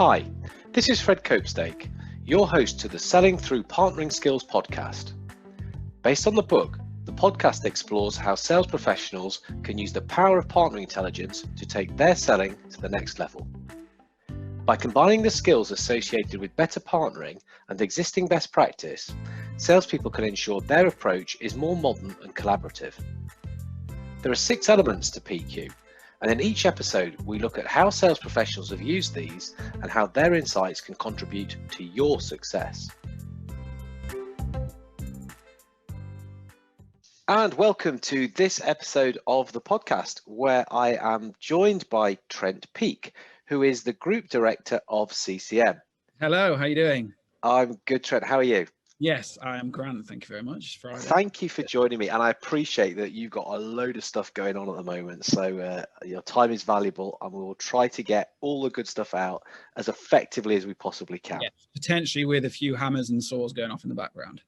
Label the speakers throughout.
Speaker 1: Hi, this is Fred Copestake, your host to the Selling Through Partnering Skills podcast. Based on the book, the podcast explores how sales professionals can use the power of partnering intelligence to take their selling to the next level. By combining the skills associated with better partnering and existing best practice, salespeople can ensure their approach is more modern and collaborative. There are 6 elements to PQ, and in each episode we look at how sales professionals have used these and how their insights can contribute to your success. And welcome to this episode of the podcast, where I am joined by Trent, who is the Group Director of CCM.
Speaker 2: Hello, how are you doing?
Speaker 1: I'm good, Trent. How are you?
Speaker 2: Yes, I am grand. Thank you very much. It's Friday.
Speaker 1: Thank you for joining me, and I appreciate that you've got a load of stuff going on at the moment. So your time is valuable, and we will try to get all the good stuff out as effectively as we possibly can.
Speaker 2: Yeah, potentially with a few hammers and saws going off in the background.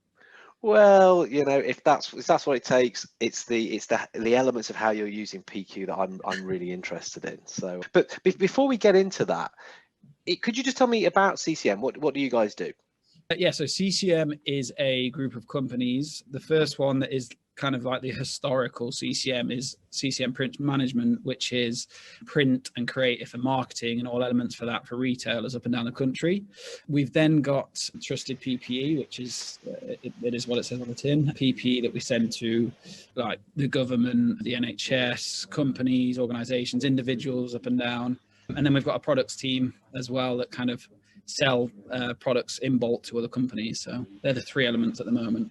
Speaker 1: Well, you know, if that's what it takes, it's the elements of how you're using PQ that I'm really interested in. So, but before we get into that, could you just tell me about CCM? What do you guys do?
Speaker 2: Yeah, so CCM is a group of companies. The first one that is kind of like the historical CCM is CCM Print Management, which is print and creative and marketing and all elements for that for retailers up and down the country. We've then got Trusted PPE, which is it is what it says on the tin, PPE that we send to like the government, the NHS, companies, organizations, individuals up and down. And then we've got a products team as well that kind of sell products in bulk to other companies. So they're the 3 elements at the moment.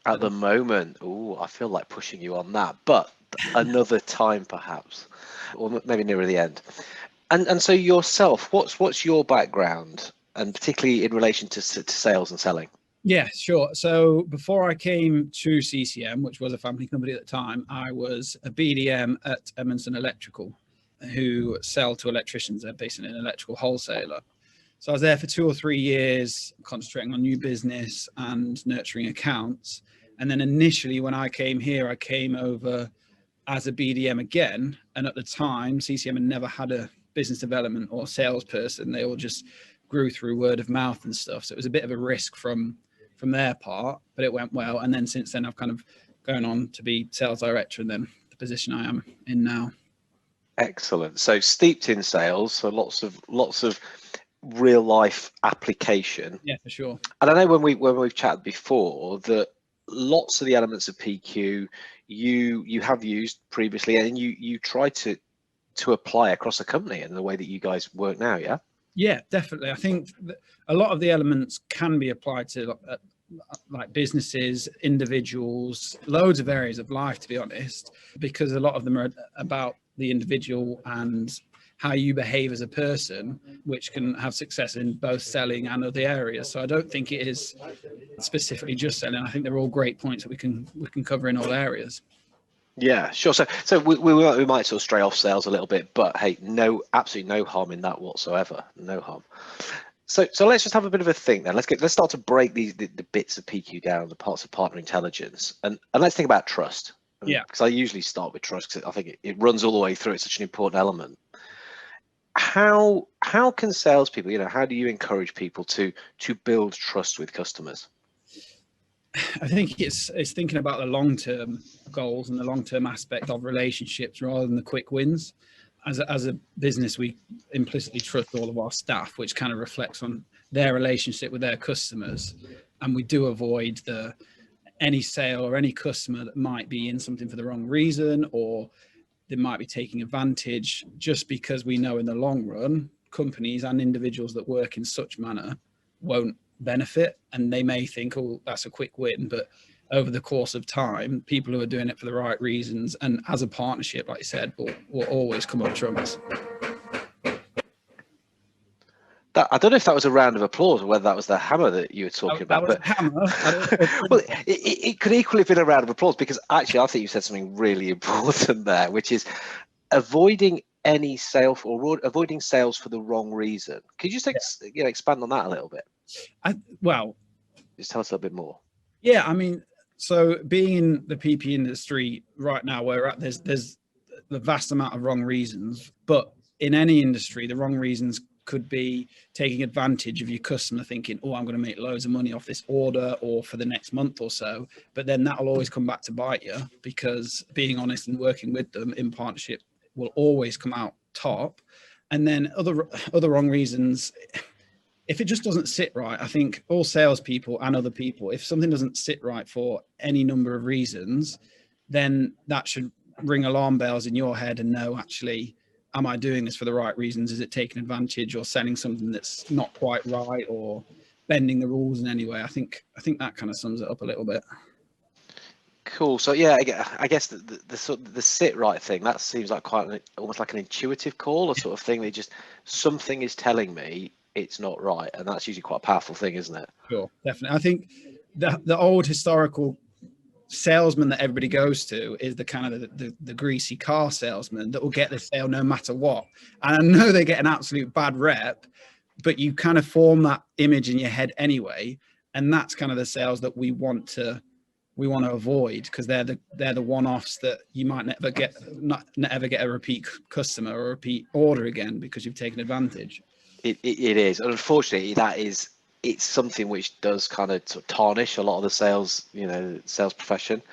Speaker 1: At the moment, I feel like pushing you on that, but another time perhaps, or maybe nearer the end. And so yourself, what's your background, and particularly in relation to sales and selling?
Speaker 2: Yeah, sure. So before I came to CCM, which was a family company at the time, I was a BDM at Edmondson Electrical, who sell to electricians. They're basically an electrical wholesaler. So I was there for 2 or 3 years, concentrating on new business and nurturing accounts. And then initially when I came here, I came over as a BDM again. And at the time, CCM had never had a business development or salesperson. They all just grew through word of mouth and stuff. So it was a bit of a risk from their part, but it went well. And then since then, I've kind of gone on to be sales director and then the position I am in now.
Speaker 1: Excellent. So steeped in sales, so lots of real life application.
Speaker 2: Yeah, for sure.
Speaker 1: And I know when we've chatted before that lots of the elements of PQ you have used previously, and you try to apply across the company in the way that you guys work now.
Speaker 2: Yeah, definitely. I think a lot of the elements can be applied to like businesses, individuals, loads of areas of life, to be honest, because a lot of them are about the individual and how you behave as a person, which can have success in both selling and other areas. So I don't think it is specifically just selling. I think they're all great points that we can cover in all areas.
Speaker 1: Yeah, sure. So we might sort of stray off sales a little bit, but hey, absolutely no harm in that whatsoever. No harm. So let's just have a bit of a think then. Let's start to break the bits of PQ down, the parts of partner intelligence, and let's think about trust.
Speaker 2: Yeah.
Speaker 1: Because I usually start with trust because I think it runs all the way through. It's such an important element. How can salespeople, how do you encourage people to build trust with customers?
Speaker 2: I think it's thinking about the long-term goals and the long-term aspect of relationships rather than the quick wins. As a business, we implicitly trust all of our staff, which kind of reflects on their relationship with their customers. And we do avoid any sale or any customer that might be in something for the wrong reason, or they might be taking advantage, just because we know in the long run, companies and individuals that work in such manner won't benefit. And they may think, oh, that's a quick win, but over the course of time, people who are doing it for the right reasons and as a partnership, like you said, will always come up trumps.
Speaker 1: I don't know if that was a round of applause or whether that was the hammer that you were talking about.
Speaker 2: That was a hammer.
Speaker 1: Well, it could equally have been a round of applause, because actually I think you said something really important there, which is avoiding any sale or avoiding sales for the wrong reason. Could you just expand on that a little bit? Just tell us a little bit more.
Speaker 2: Yeah, I mean, so being in the PP industry right now, where there's the vast amount of wrong reasons, but in any industry, the wrong reasons could be taking advantage of your customer thinking, oh, I'm going to make loads of money off this order or for the next month or so. But then that'll always come back to bite you, because being honest and working with them in partnership will always come out top. And then other wrong reasons, if it just doesn't sit right, I think all salespeople and other people, if something doesn't sit right for any number of reasons, then that should ring alarm bells in your head and know, actually, am I doing this for the right reasons? Is it taking advantage or selling something that's not quite right or bending the rules in any way? I think that kind of sums it up a little bit.
Speaker 1: Cool. So yeah, I guess the sort of the sit right thing, that seems like almost like an intuitive call, or sort of thing that just something is telling me it's not right, and that's usually quite a powerful thing, isn't it?
Speaker 2: Sure, definitely. I think the old historical salesman that everybody goes to is the kind of the greasy car salesman that will get the sale no matter what. And I know they get an absolute bad rep, but you kind of form that image in your head anyway, and that's kind of the sales that we want to avoid, because they're the one-offs that you might never get a repeat customer or a repeat order again because you've taken advantage.
Speaker 1: It is, and unfortunately, it's something which does kind of tarnish a lot of the sales profession.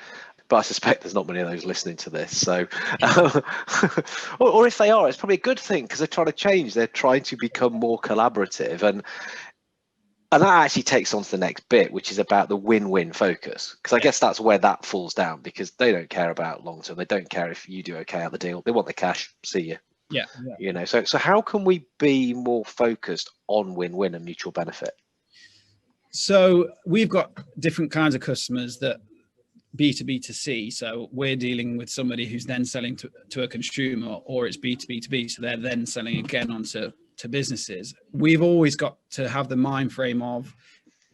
Speaker 1: But I suspect there's not many of those listening to this. So, or if they are, it's probably a good thing, because they're trying to change. They're trying to become more collaborative, and that actually takes on to the next bit, which is about the win-win focus. Because I guess that's where that falls down, because they don't care about long-term. They don't care if you do okay on the deal. They want the cash. See you.
Speaker 2: Yeah.
Speaker 1: So how can we be more focused on win-win and mutual benefit?
Speaker 2: So we've got different kinds of customers, that B2B2C. So we're dealing with somebody who's then selling to a consumer, or it's B2B2B. So they're then selling again onto businesses. We've always got to have the mind frame of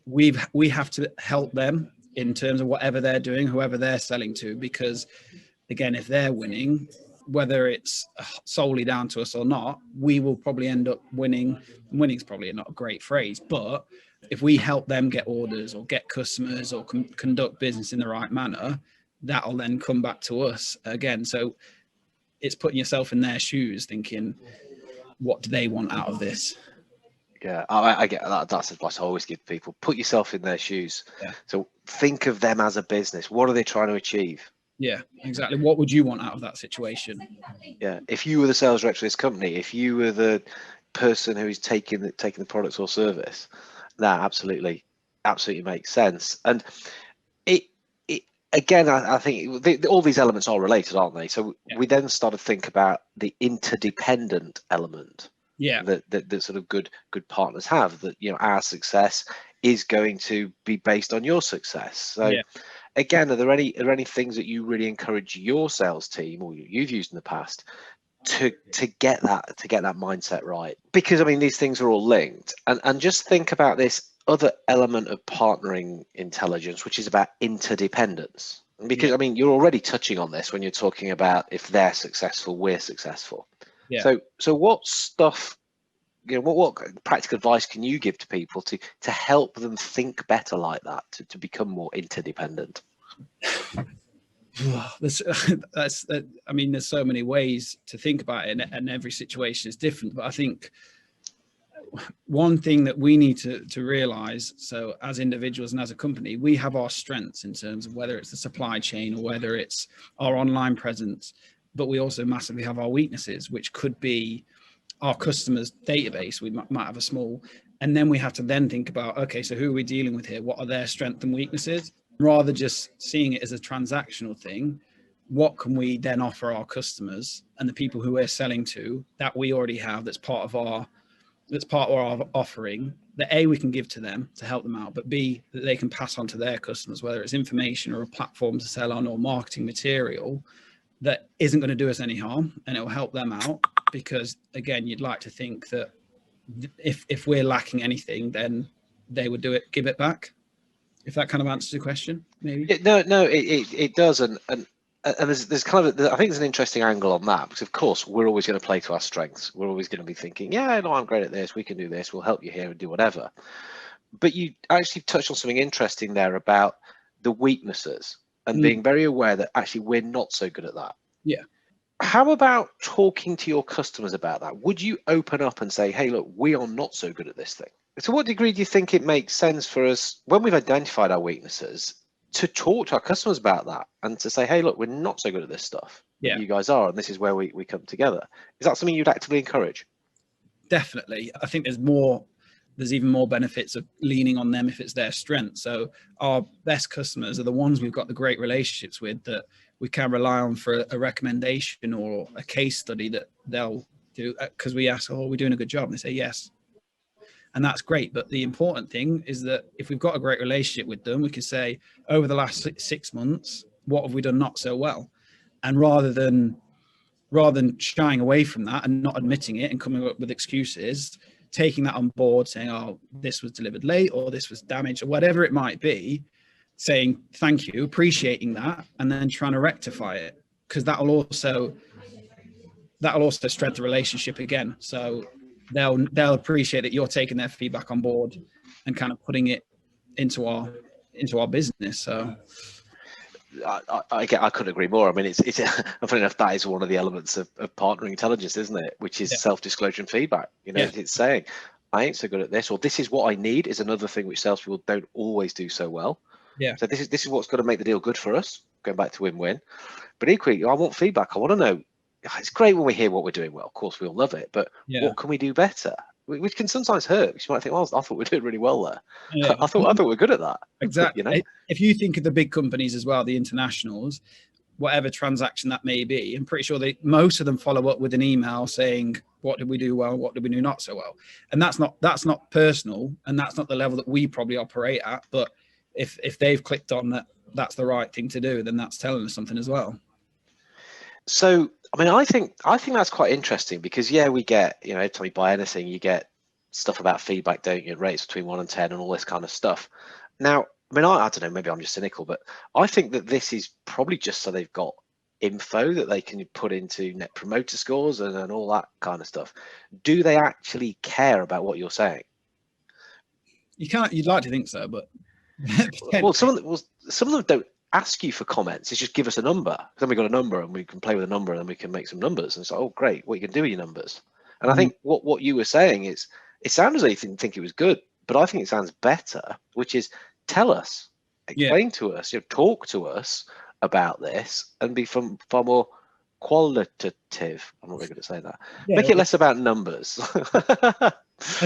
Speaker 2: we have to help them in terms of whatever they're doing, whoever they're selling to, because again, if they're winning, whether it's solely down to us or not, we will probably end up winning. Winning's probably not a great phrase, but if we help them get orders or get customers or conduct business in the right manner, that'll then come back to us again. So it's putting yourself in their shoes, thinking, what do they want out of this?
Speaker 1: Yeah, I get that. That's advice I always give people. Put yourself in their shoes.
Speaker 2: Yeah.
Speaker 1: So think of them as a business. What are they trying to achieve?
Speaker 2: Yeah, exactly. What would you want out of that situation?
Speaker 1: Yeah, if you were the sales director of this company, if you were the person who is taking the product or service, that absolutely makes sense. And it again, I think all these elements are related, aren't they? So we then start to think about the interdependent element.
Speaker 2: Yeah,
Speaker 1: that sort of good partners have. That our success is going to be based on your success. So.
Speaker 2: Yeah.
Speaker 1: Again, are there any things that you really encourage your sales team, or you've used in the past, to get that mindset right? Because I mean, these things are all linked, and just think about this other element of partnering intelligence, which is about interdependence. Because I mean, you're already touching on this when you're talking about if they're successful, we're successful.
Speaker 2: Yeah.
Speaker 1: So what stuff? What practical advice can you give to people to help them think better like that, to become more interdependent?
Speaker 2: There's so many ways to think about it, and every situation is different. But I think one thing that we need to realize, so as individuals and as a company, we have our strengths in terms of whether it's the supply chain or whether it's our online presence, but we also massively have our weaknesses, which could be our customers' database. We might have a small, and then we have to then think about, okay, so who are we dealing with here? What are their strengths and weaknesses? Rather just seeing it as a transactional thing, what can we then offer our customers and the people who we're selling to that we already have, that's part of our offering, that A, we can give to them to help them out, but B, that they can pass on to their customers, whether it's information or a platform to sell on or marketing material that isn't going to do us any harm, and it will help them out. Because again, you'd like to think that if we're lacking anything, then they would give it back. If that kind of answers the question, maybe.
Speaker 1: It does, and there's kind of I think there's an interesting angle on that, because of course we're always going to play to our strengths. We're always going to be thinking, yeah, no, I'm great at this. We can do this. We'll help you here and do whatever. But you actually touched on something interesting there about the weaknesses and being very aware that actually we're not so good at that.
Speaker 2: Yeah.
Speaker 1: How about talking to your customers about that? Would you open up and say, hey, look, we are not so good at this thing? To what degree do you think it makes sense for us, when we've identified our weaknesses, to talk to our customers about that and to say, hey, look, we're not so good at this stuff, but
Speaker 2: Yeah,
Speaker 1: you guys are, and this is where we come together? Is that something you'd actively encourage?
Speaker 2: definitely. I think there's even more benefits of leaning on them if it's their strength. So our best customers are the ones we've got the great relationships with, that we can rely on for a recommendation or a case study that they'll do, because we ask, oh, are we doing a good job? And they say yes. And that's great. But the important thing is that if we've got a great relationship with them, we can say, over the last 6 months, what have we done not so well? And rather than shying away from that and not admitting it and coming up with excuses, taking that on board, saying, oh, this was delivered late, or this was damaged, or whatever it might be, saying thank you, appreciating that, and then trying to rectify it, because that'll also strengthen the relationship again. So they'll appreciate that you're taking their feedback on board and kind of putting it into our business. So
Speaker 1: I couldn't agree more. I mean, it's funny enough, that is one of the elements of partnering intelligence, isn't it? Which is self-disclosure and feedback. It's saying, I ain't so good at this, or this is what I need, is another thing which salespeople don't always do so well.
Speaker 2: Yeah.
Speaker 1: So this is what's going to make the deal good for us, going back to win-win. But equally, I want feedback. I want to know, it's great when we hear what we're doing well. Of course, we all love it, but what can we do better? Which can sometimes hurt, because you might think, well, I thought we were doing really well there. Yeah. I thought we were good at that.
Speaker 2: Exactly. But, if you think of the big companies as well, the internationals, whatever transaction that may be, I'm pretty sure most of them follow up with an email saying, what did we do well? What did we do not so well? And that's not personal, and that's not the level that we probably operate at. But if they've clicked on that, that's the right thing to do, then that's telling us something as well.
Speaker 1: So, I mean, I think that's quite interesting, because we get, every time you buy anything, you get stuff about feedback, don't you? Rates between 1 and 10 and all this kind of stuff. Now, I mean, I don't know, maybe I'm just cynical, but I think that this is probably just so they've got info that they can put into net promoter scores and all that kind of stuff. Do they actually care about what you're saying?
Speaker 2: You'd like to think so, but
Speaker 1: well, some of them don't ask you for comments. It's just give us a number. Then we got a number, and we can play with a number, and then we can make some numbers. And it's like, oh, great, what you can do with your numbers. And I think what you were saying is, it sounds as though you didn't think it was good, but I think it sounds better, which is tell us, explain to us, talk to us about this, and be far more qualitative. I'm not really good at saying that. Make it less about numbers.
Speaker 2: I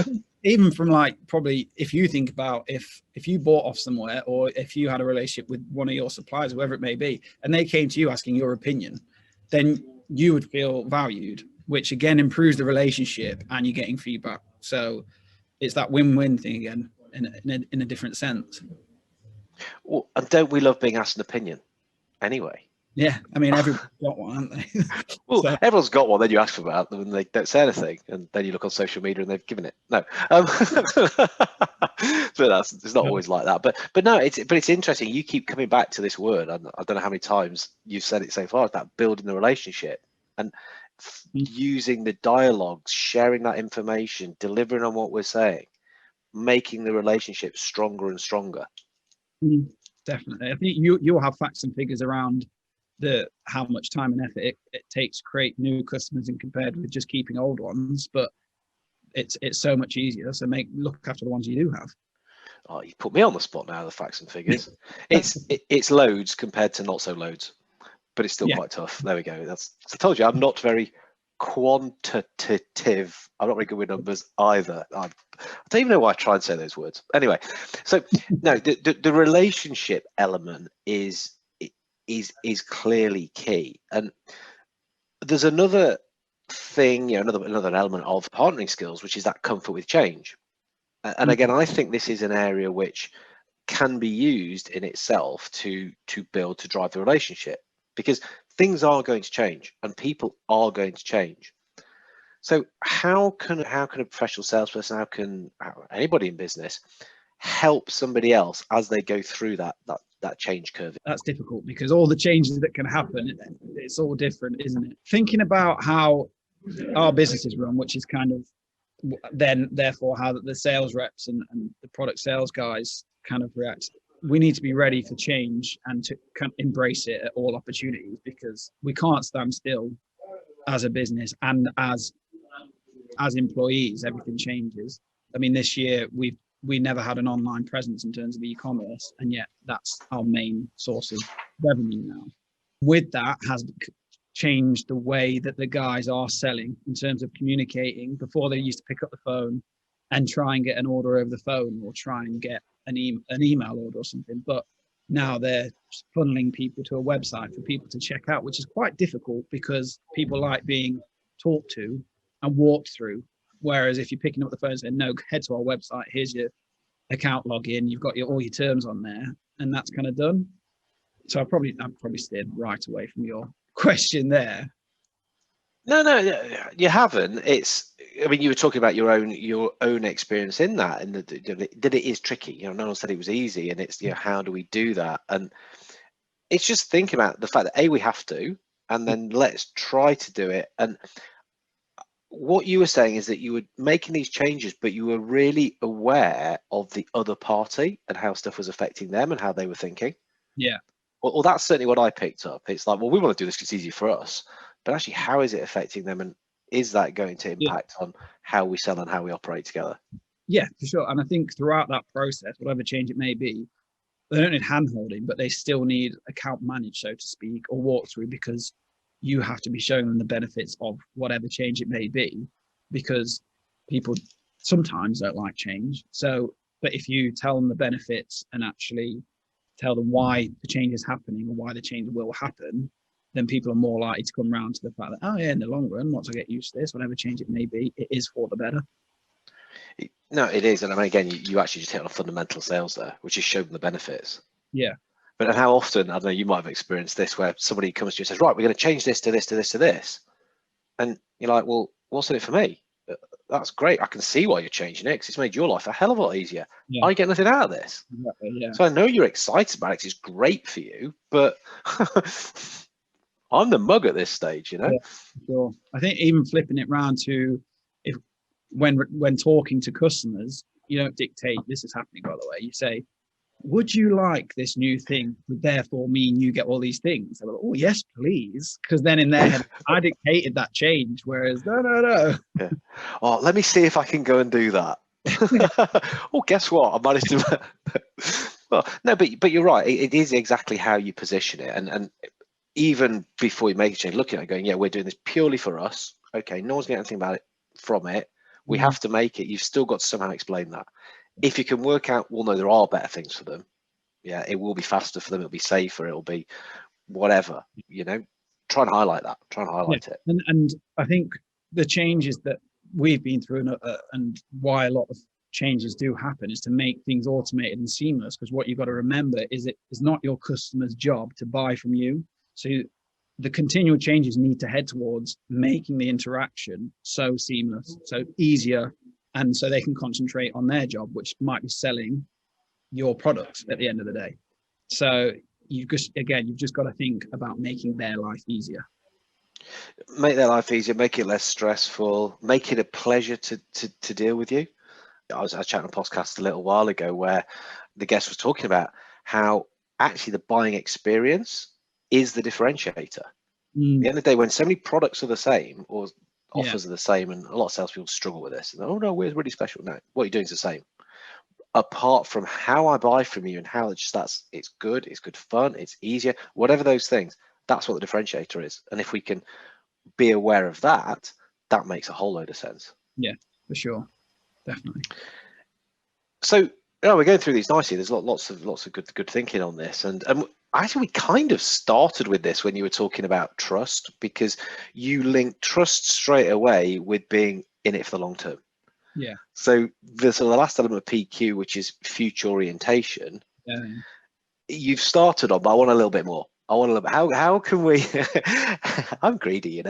Speaker 2: think even from probably if you think about if you bought off somewhere, or if you had a relationship with one of your suppliers, whoever it may be, and they came to you asking your opinion, then you would feel valued, which again improves the relationship, and you're getting feedback. So it's that win-win thing again, in a different sense.
Speaker 1: Well, and don't we love being asked an opinion anyway?
Speaker 2: Yeah, I mean, everyone's got one, haven't they?
Speaker 1: Well, everyone's got one. Then you ask about them, and they don't say anything, and then you look on social media, and they've given it. No, but it's not always like that. But no, it's interesting. You keep coming back to this word. I don't know how many times you've said it so far. That building the relationship and using the dialogues, sharing that information, delivering on what we're saying, making the relationship stronger and stronger.
Speaker 2: Definitely. I think you'll have facts and figures around how much time and effort it takes to create new customers, and compared with just keeping old ones. But it's so much easier. So look after the ones you do have.
Speaker 1: Oh, you put me on the spot now, the facts and figures. it's loads compared to not so loads, but it's still quite tough. There we go. I told you, I'm not very quantitative. I'm not very good with numbers either. I don't even know why I try and say those words. Anyway, so no, the relationship element is clearly key. And there's another thing, another element of partnering skills, which is that comfort with change. And again, I think this is an area which can be used in itself to drive the relationship, because things are going to change and people are going to change. So how can a professional salesperson, how can anybody in business help somebody else as they go through that change curve? That's
Speaker 2: difficult, because all the changes that can happen, it's all different, isn't it? Thinking about how our business is run, which is kind of therefore how the sales reps and the product sales guys kind of react. We need to be ready for change and to kind of embrace it at all opportunities, because we can't stand still. as a business and as employees, everything changes. I mean, this year we never had an online presence in terms of e-commerce, and yet that's our main source of revenue now. With that has changed the way that the guys are selling in terms of communicating. Before, they used to pick up the phone and try and get an order over the phone, or try and get an email order or something. But now they're funneling people to a website for people to check out, which is quite difficult because people like being talked to and walked through. Whereas if you're picking up the phone and saying, no, head to our website, here's your account login, you've got all your terms on there, and that's kind of done. So I've probably steered right away from your question there.
Speaker 1: No, you haven't. I mean, you were talking about your own experience in that, and that it is tricky. No one said it was easy, and it's how do we do that? And it's just thinking about the fact that we have to, and then let's try to do it. And what you were saying is that you were making these changes, but you were really aware of the other party and how stuff was affecting them and how they were thinking.
Speaker 2: Yeah.
Speaker 1: Well, that's certainly what I picked up. It's like, well, we want to do this because it's easy for us, but actually, how is it affecting them, and is that going to impact on how we sell and how we operate together?
Speaker 2: Yeah, for sure. And I think throughout that process, whatever change it may be, they don't need hand-holding, but they still need account managed, so to speak, or walk through, because you have to be showing them the benefits of whatever change it may be, because people sometimes don't like change. So, but if you tell them the benefits and actually tell them why the change is happening or why the change will happen, then people are more likely to come around to the fact that, oh yeah, in the long run, once I get used to this, whatever change it may be, it is for the better.
Speaker 1: No, it is. And I mean, again, you actually just hit on fundamental sales there, which is show them the benefits.
Speaker 2: Yeah.
Speaker 1: But how often, I don't know, you might have experienced this, where somebody comes to you and says, right, we're going to change this to this, to this, to this. And you're like, well, what's in it for me? That's great. I can see why you're changing it, because it's made your life a hell of a lot easier.
Speaker 2: Yeah.
Speaker 1: I get nothing out of this.
Speaker 2: Exactly, yeah.
Speaker 1: So I know you're excited about it, 'cause it's great for you, but I'm the mug at this stage,
Speaker 2: Yeah, sure. I think even flipping it around to, if when talking to customers, you don't dictate, this is happening, by the way. You say, would you like this new thing, would therefore mean you get all these things? They're like, oh yes, please. Because then in their head, I dictated that change, whereas no.
Speaker 1: Yeah. Oh, let me see if I can go and do that. Oh, guess what? I managed to. Well, no, but you're right. It is exactly how you position it, and even before you make a change, looking at it, going, yeah, we're doing this purely for us. Okay, no one's getting anything about it from it. We have to make it. You've still got to somehow explain that. If you can work out, well, no, there are better things for them. Yeah, it will be faster for them. It'll be safer. It'll be whatever. Try and highlight that. Try and highlight it.
Speaker 2: And I think the changes that we've been through, and why a lot of changes do happen, is to make things automated and seamless. Because what you've got to remember is it is not your customer's job to buy from you. So the continual changes need to head towards making the interaction so seamless, so easier, and so they can concentrate on their job, which might be selling your products at the end of the day. So you've just got to think about making their life easier.
Speaker 1: Make their life easier, make it less stressful, make it a pleasure to deal with you. I was chatting on a podcast a little while ago where the guest was talking about how actually the buying experience is the differentiator. At the end of the day, when so many products are the same, or offers are the same, and a lot of salespeople struggle with this, and oh no, we're really special. No, what you're doing is the same. Apart from how I buy from you and how it's good fun, it's easier, whatever those things, that's what the differentiator is. And if we can be aware of that, that makes a whole load of sense.
Speaker 2: Yeah, for sure. Definitely.
Speaker 1: So we're going through these nicely. There's lots of good thinking on this, and actually we kind of started with this when you were talking about trust, because you link trust straight away with being in it for the long term.
Speaker 2: Yeah.
Speaker 1: So the last element of PQ, which is future orientation, you've started on, but I want a little bit more. I want a little bit. How can we? I'm greedy,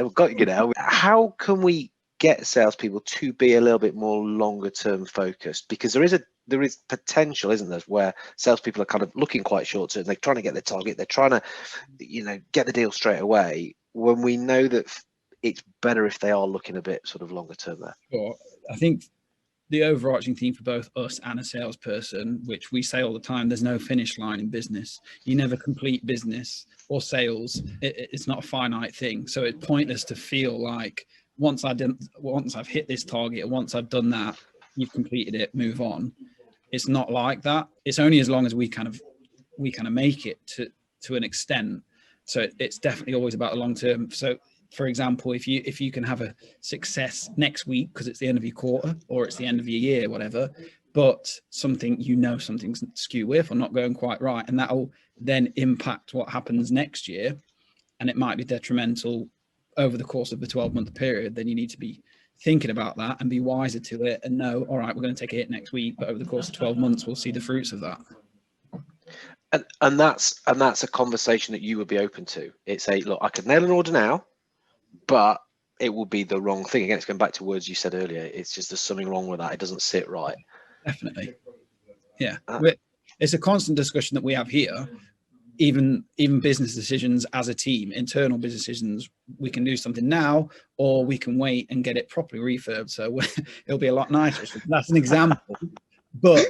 Speaker 1: How can we get salespeople to be a little bit more longer term focused? Because there is potential, isn't there, where salespeople are kind of looking quite short term. They're trying to get their target. They're trying to, get the deal straight away. When we know that it's better if they are looking a bit sort of longer term there.
Speaker 2: Sure. I think the overarching theme for both us and a salesperson, which we say all the time, there's no finish line in business. You never complete business or sales. It's not a finite thing. So it's pointless to feel like once I've hit this target, or once I've done that, you've completed it, move on. It's not like that. It's only as long as we kind of make it to an extent. So it's definitely always about the long term. So for example, if you can have a success next week because it's the end of your quarter or it's the end of your year, whatever, but something's skew with or not going quite right, and that'll then impact what happens next year, and it might be detrimental over the course of the 12-month period, then you need to be thinking about that and be wiser to it and know, all right, we're going to take a hit next week, but over the course of 12 months, we'll see the fruits of that.
Speaker 1: And that's a conversation that you would be open to. It's look, I could nail an order now, but it will be the wrong thing. Again, it's going back to words you said earlier. It's just there's something wrong with that. It doesn't sit right.
Speaker 2: Definitely. Yeah. It's a constant discussion that we have here. Even business decisions as a team, internal business decisions, we can do something now, or we can wait and get it properly refurbed. So it'll be a lot nicer. So that's an example. But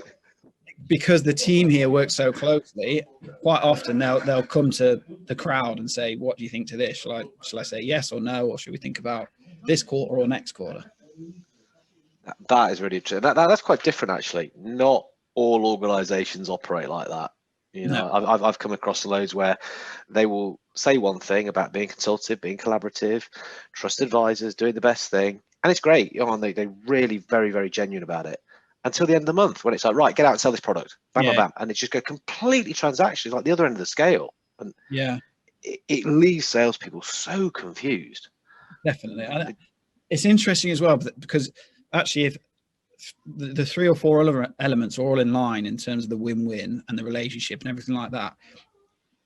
Speaker 2: because the team here works so closely, quite often they'll come to the crowd and say, what do you think to this? Shall I say yes or no, or should we think about this quarter or next quarter?
Speaker 1: That is really interesting. That's quite different, actually. Not all organizations operate like that. No. I've come across loads where they will say one thing about being consultative, being collaborative, trust advisors, doing the best thing, and it's great. They're really very, very genuine about it. Until the end of the month, when it's like, right, get out and sell this product, bam, bam, bam, and it's just go completely transactional, like the other end of the scale, and it leaves salespeople so confused.
Speaker 2: Definitely, it's interesting as well because actually, if the 3 or 4 other elements are all in line in terms of the win-win and the relationship and everything like that,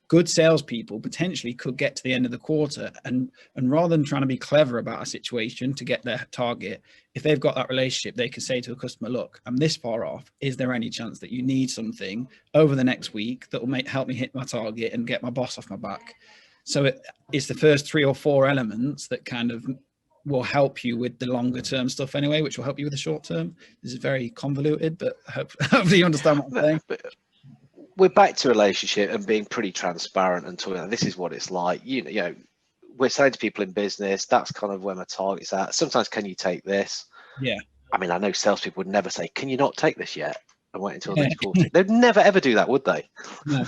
Speaker 2: good salespeople potentially could get to the end of the quarter and rather than trying to be clever about a situation to get their target, if they've got that relationship, they can say to a customer, look, I'm this far off. Is there any chance that you need something over the next week that will help me hit my target and get my boss off my back? So it's the first 3 or 4 elements that kind of will help you with the longer term stuff anyway, which will help you with the short term. This is very convoluted, but hopefully you understand what I'm saying.
Speaker 1: We're back to relationship and being pretty transparent and talking. This is what it's like. You know, we're saying to people in business, that's kind of where my target's at. Sometimes, can you take this?
Speaker 2: Yeah.
Speaker 1: I mean, I know salespeople would never say, can you not take this yet? And wait until next quarter. They'd never ever do that, would they?
Speaker 2: No.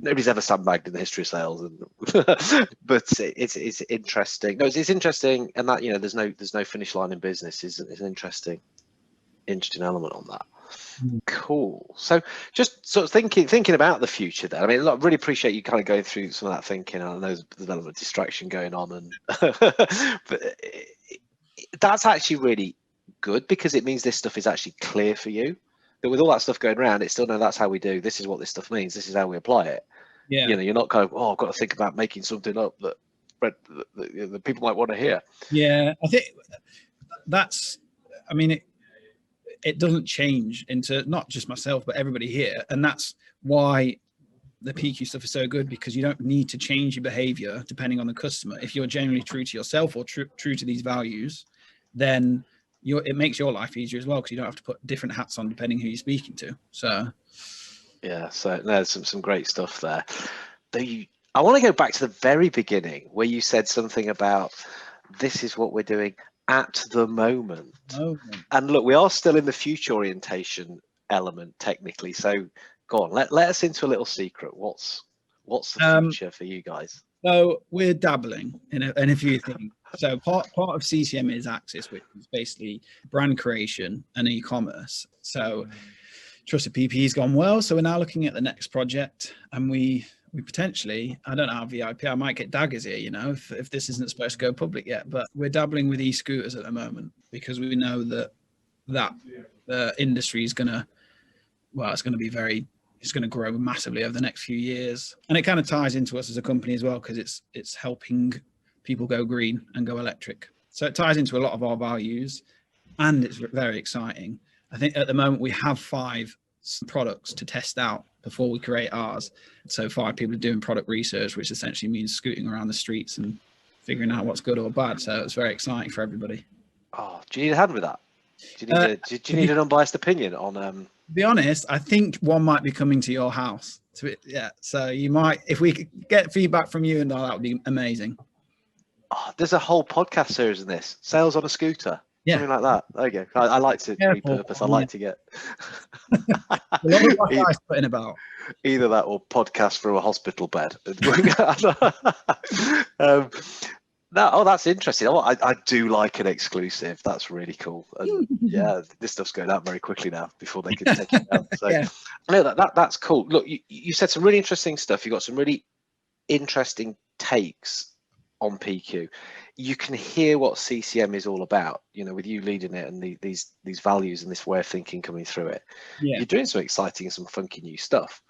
Speaker 1: Nobody's ever sandbagged in the history of sales, but it's interesting. No, it's interesting, and that there's no finish line in business. Is an interesting element on that. Cool. So just sort of thinking about the future then. I mean, I really appreciate you kind of going through some of that thinking. I know there's a element of distraction going on, and but that's actually really good because it means this stuff is actually clear for you. But with all that stuff going around, it's still that's how we do. This is what this stuff means. This is how we apply it.
Speaker 2: Yeah.
Speaker 1: You're not kind of I've got to think about making something up that people might want to hear.
Speaker 2: Yeah, I think that's. I mean, it doesn't change into not just myself, but everybody here. And that's why the PQ stuff is so good, because you don't need to change your behavior depending on the customer. If you're genuinely true to yourself or true to these values, then it makes your life easier as well, because you don't have to put different hats on depending who you're speaking to. So
Speaker 1: there's some great stuff there. I want to go back to the very beginning where you said something about this is what we're doing at the moment. And look, we are still in the future orientation element technically. So go on, let us into a little secret. What's the future for you guys?
Speaker 2: So we're dabbling in a few things. So part of CCM is Axis, which is basically brand creation and e-commerce. So Trusted PP has gone well. So we're now looking at the next project, and we potentially, I don't know how VIP, I might get daggers here, if this isn't supposed to go public yet, but we're dabbling with e-scooters at the moment because we know that the industry is going to grow massively over the next few years. And it kind of ties into us as a company as well, because it's helping people go green and go electric. So it ties into a lot of our values, and it's very exciting. I think at the moment we have 5 products to test out before we create ours. So 5 people are doing product research, which essentially means scooting around the streets and figuring out what's good or bad. So it's very exciting for everybody.
Speaker 1: Oh, do you need a hand with that? Do you need an unbiased opinion on?
Speaker 2: To be honest, I think one might be coming to your house. Yeah, so you might, if we could get feedback from you and all, that would be amazing.
Speaker 1: Oh, there's a whole podcast series in this. Sales on a scooter.
Speaker 2: Yeah.
Speaker 1: Something like that. There you go. I like to repurpose. I like to get
Speaker 2: a lot of what I'm putting about.
Speaker 1: Either that or podcast from a hospital bed. That's interesting. I do like an exclusive. That's really cool. And yeah, this stuff's going out very quickly now before they can take it down. So
Speaker 2: Yeah.
Speaker 1: no, that's cool. Look, you said some really interesting stuff. You got some really interesting takes on PQ. You can hear what CCM is all about, with you leading it and these values and this way of thinking coming through it.
Speaker 2: Yeah.
Speaker 1: You're doing some exciting and some funky new stuff.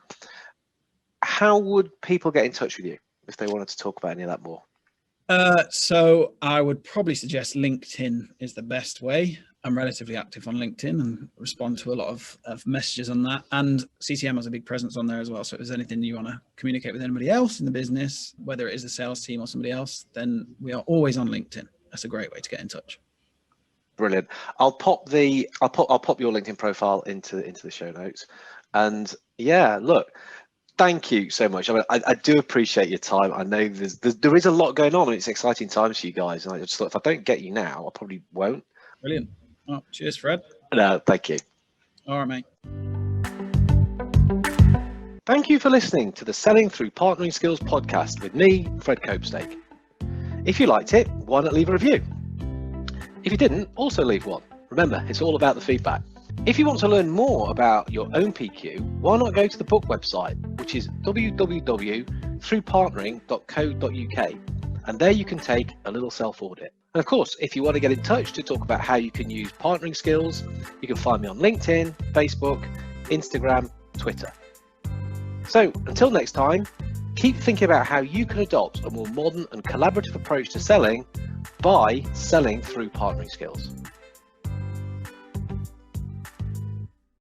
Speaker 1: How would people get in touch with you if they wanted to talk about any of that more?
Speaker 2: So I would probably suggest LinkedIn is the best way. I'm relatively active on LinkedIn and respond to a lot of messages on that. And CCM has a big presence on there as well. So if there's anything you want to communicate with anybody else in the business, whether it is the sales team or somebody else, then we are always on LinkedIn. That's a great way to get in touch.
Speaker 1: Brilliant. I'll pop your LinkedIn profile into the show notes. And yeah, look, thank you so much. I mean, I do appreciate your time. I know there is a lot going on and it's exciting times for you guys. And I just thought if I don't get you now, I probably won't.
Speaker 2: Brilliant. Oh, cheers, Fred.
Speaker 1: No, thank you.
Speaker 2: All right, mate.
Speaker 1: Thank you for listening to the Selling Through Partnering Skills podcast with me, Fred Copestake. If you liked it, why not leave a review? If you didn't, also leave one. Remember, it's all about the feedback. If you want to learn more about your own PQ, why not go to the book website, which is www.throughpartnering.co.uk, and there you can take a little self-audit. And of course, if you want to get in touch to talk about how you can use partnering skills, you can find me on LinkedIn, Facebook, Instagram, Twitter. So until next time, keep thinking about how you can adopt a more modern and collaborative approach to selling by selling through partnering skills.